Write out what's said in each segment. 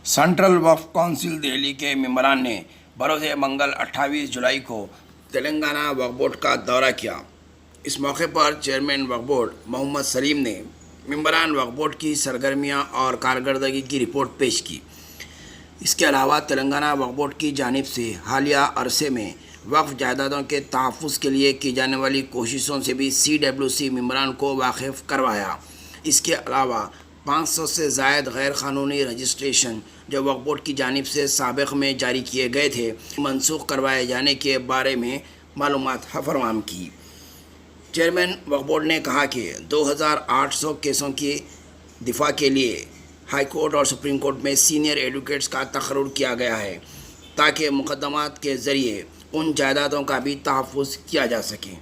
Central वक्फ council Delhi के मेंबरान ने बरोज़ मंगल 28 जुलाई को तेलंगाना वक्फ बोर्ड का दौरा किया। इस मौके पर चेयरमैन वक्फ बोर्ड मोहम्मद सलीम ने मेंबरान वक्फ बोर्ड की सरगर्मियां और कारकर्दगी की रिपोर्ट पेश की। इसके अलावा तेलंगाना वक्फ बोर्ड की जानिब से हालिया अरसे में वक्फ जायदादों के तहफ़्फ़ुज़ के लिए की जाने वाली कोशिशों से भी CWC मेंबरान को वाकिफ़ करवाया। इसके अलावा 500 से ज़ायद गैर क़ानूनी रजिस्ट्रेशन जो वक्फ बोर्ड की जानिब से साबिक़ में जारी किए गए थे मनसूख करवाए जाने के बारे में मालूमात फरमाम की। चेयरमैन वक्फ बोर्ड ने कहा कि 2800 केसों की दिफा के लिए हाई कोर्ट और सुप्रीम कोर्ट में सीनियर एडवोकेट्स का तकर्रुर किया गया है ताकि मुकदमात के ज़रिए उन जायदादों का भी तहफ़्फ़ुज़ किया जा सके।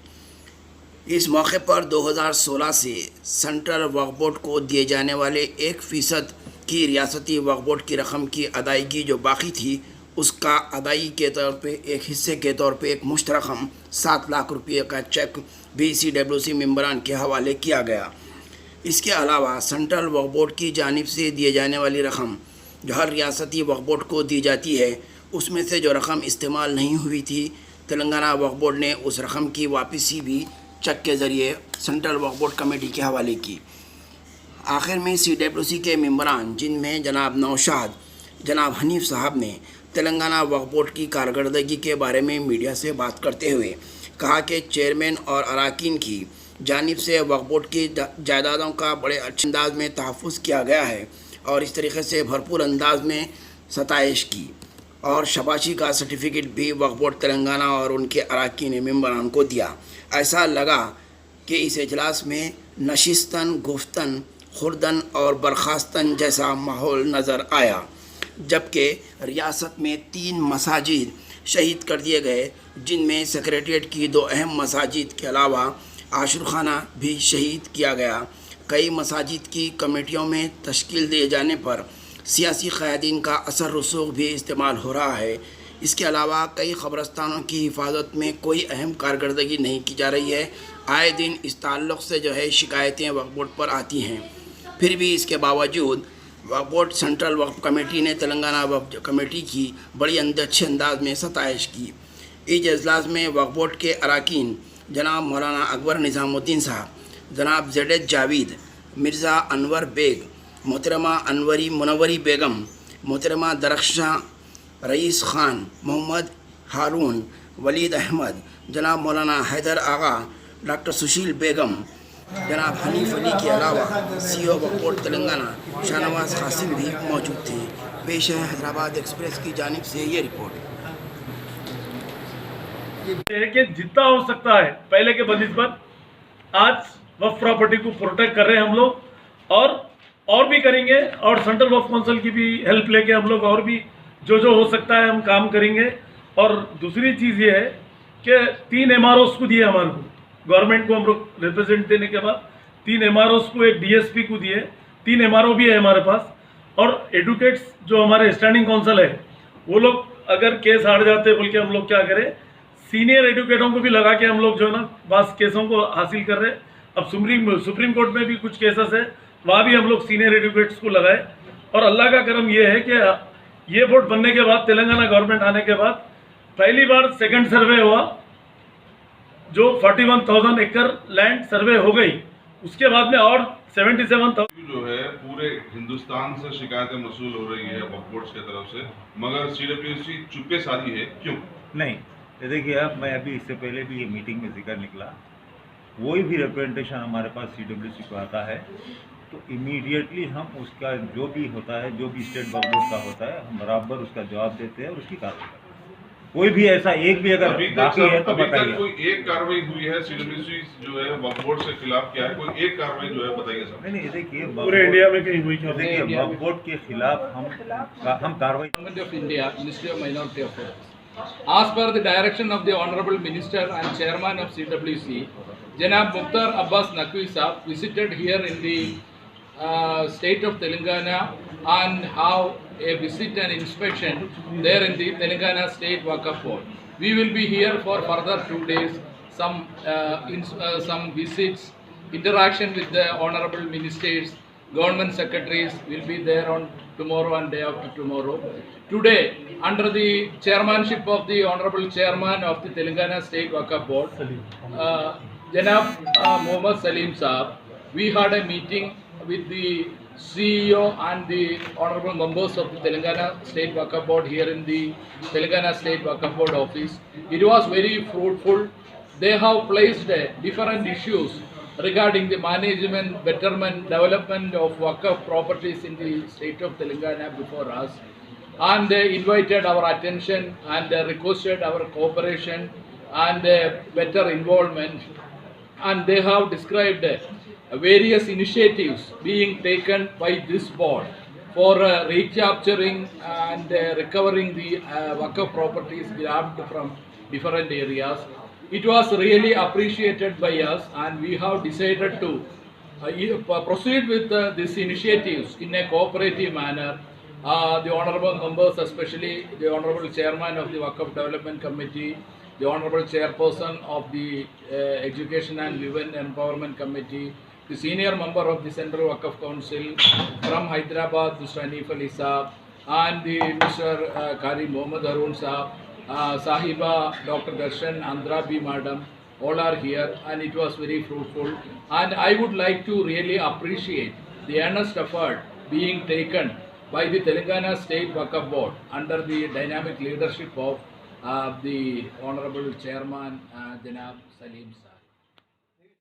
इस मौके पर 2016 से सेंट्रल वक्फ बोर्ड को दिए जाने वाले 1% की रियासती वक्फ बोर्ड की रकम की अदायगी जो बाकी थी उसका अदायगी के तौर पे एक हिस्से के तौर पे एक मुश्त रकम 7 लाख रुपये का चेक भी CWC मेंबरान के हवाले किया गया। इसके अलावा सेंट्रल वक्फ बोर्ड की जानिब से दिए जाने वाली रकम जो हर रियासती वक्फ बोर्ड को दी जाती है उसमें से जो रकम इस्तेमाल नहीं हुई थी तेलंगाना वक्फ बोर्ड ने उस रकम की वापसी भी चेक के ज़रिए सेंट्रल वक्फ बोर्ड कमेटी के हवाले की। आखिर में CWC के मेंबरान जिनमें जनाब नौशाद, जनाब हनीफ साहब ने तेलंगाना वक्फ बोर्ड की कारकर्दगी के बारे में मीडिया से बात करते हुए कहा कि चेयरमैन और अराकीन की जानिब से वक्फ बोर्ड की जायदादों का बड़े अच्छे अंदाज में तहफ़्फ़ुज़ किया गया है और इस तरीके से भरपूर अंदाज में सताइश की और शबाशी का सर्टिफिकेट भी वक्फ बोर्ड तेलंगाना और उनके अराकीन मेंबरान को दिया। ऐसा लगा कि इस इजलास में नशिस्तन, गुफ्तन, खुर्दन और बर्खास्तन जैसा माहौल नज़र आया, जबकि रियासत में 3 मसाजिद शहीद कर दिए गए जिनमें सेक्रेटरीट की 2 अहम मसाजिद के अलावा आशुरखाना भी शहीद किया गया। कई मसाजिद की कमेटियों में तश्कील दिए जाने पर सियासी क़यादीन का असर रसूख भी इस्तेमाल हो रहा है। इसके अलावा कई क़ब्रस्तानों की हिफाजत में कोई अहम कारकर्दगी नहीं की जा रही है। आए दिन इस ताल्लुक़ से जो है शिकायतें वक्फ बोर्ड पर आती हैं। फिर भी इसके बावजूद वक्फ बोर्ड सेंट्रल वक्फ कमेटी ने तेलंगाना वक्फ कमेटी की बड़ी अच्छे अंदाज में सताइश की। इस इजलास में वक्फ बोर्ड के अराकीन जनाब मौलाना अकबर निज़ामुद्दीन साहब, जनाब ZH जावेद, मिर्ज़ा अनवर बेग, मोहतरमा अनवरी मुनव्वरी बेगम, मोहतरमा दरख्शां रईस ख़ान, मोहम्मद हारून, वलीद अहमद, जनाब मौलाना हैदर आगा, डॉक्टर सुशील बेगम, जनाब हनीफ अली के अलावा CO वक्फ बोर्ड तेलंगाना शाहनवाज कासिम भी मौजूद थे। पेश है हैदराबाद एक्सप्रेस की जानिब से ये रिपोर्ट। कि जितना हो सकता है पहले के बनिस्बत आज वक्फ प्रॉपर्टी को प्रोटेक्ट कर रहे हैं हम लोग और भी करेंगे और सेंट्रल वक्फ काउंसिल की भी हेल्प लेके हम लोग और भी जो हो सकता है हम काम करेंगे। और दूसरी चीज़ ये है कि 3 MROs को दिए हमारे को, गवर्नमेंट को हम लोग रिप्रेजेंट देने के बाद 3 MROs को, एक DSP को दिए, 3 MRO भी है हमारे पास। और एडवोकेट्स जो हमारे स्टैंडिंग काउंसिल है वो लोग अगर केस हार जाते बोल के हम लोग क्या करें, सीनियर एडवोकेटों को भी लगा के हम लोग जो है ना बस केसों को हासिल कर रहे हैं। अब सुप्रीम कोर्ट में भी कुछ केसेस है, वहाँ भी हम लोग सीनियर एडवोकेट्स को लगाए। और अल्लाह का करम ये है कि ये बोर्ड बनने के बाद, तेलंगाना गवर्नमेंट आने के बाद पहली बार सेकंड सर्वे हुआ जो 41,000 एकड़ लैंड सर्वे हो गई। उसके बाद में और 77,000 जो है पूरे हिंदुस्तान से शिकायतें मसूल हो रही है वक्फ बोर्ड की तरफ से, मगर CWC चुप्पे साधी है, क्यों? नहीं, ये देखिए अब मैं अभी इससे पहले भी ये मीटिंग में जिक्र निकला, कोई भी रिप्रेजेंटेशन हमारे पास CWC को आता है तो इमीडिएटली हम उसका जो भी होता है, जो भी स्टेट वक्फ बोर्ड का होता है, हम बराबर उसका जवाब देते हैं और उसकी कार्रवाई करते हैं। कोई भी ऐसा एक भी अगर बाकी है तो बताइए। कोई एक कार्रवाई हुई है CWC जो है वक्फ बोर्ड से खिलाफ क्या है, कोई एक कार्रवाई जो है बताइए सर। नहीं, देखिए पूरे इंडिया में कहीं हुई क्या? देखिए वक्फ बोर्ड के खिलाफ हम कार्रवाई Government of India, Ministry of Minority Affairs. As per the direction of the Honorable Minister and Chairman of CWC, Janab Mukhtar Abbas Naqvi Sahab visited here in the state of Telangana and have a visit and inspection there in the Telangana State Waqf Board. We will be here for further 2 days, some visits, interaction with the Honorable Ministers government secretaries will be there on tomorrow and day after tomorrow. Today, under the chairmanship of the Honorable Chairman of the Telangana State Waqf Board, Janab Mohammad Salim Saab, we had a meeting with the CEO and the honorable members of the Telangana State Waqf Board here in the Telangana State Waqf Board office. It was very fruitful. They have placed different issues regarding the management, betterment, development of Waqf properties in the state of Telangana before us, and they invited our attention and requested our cooperation and better involvement, and they have described various initiatives being taken by this board for recapturing and recovering the Waqf properties grabbed from different areas. It was really appreciated by us, and we have decided to proceed with these initiatives in a cooperative manner. The honorable members, especially the honorable chairman of the Waqf Development Committee, the honorable chairperson of the Education and Women Empowerment Committee, the senior member of the Central Waqf Council from Hyderabad, Mr. Hanif Ali Saab, and the Mr. Qari Mohammad Harun Saab, Sahiba Dr. Darshan Andrabi Madam, all are here, and it was very fruitful. And I would like to really appreciate the earnest effort being taken by the Telangana State Waqf Board under the dynamic leadership of the Honorable Chairman Janab Salim Saab.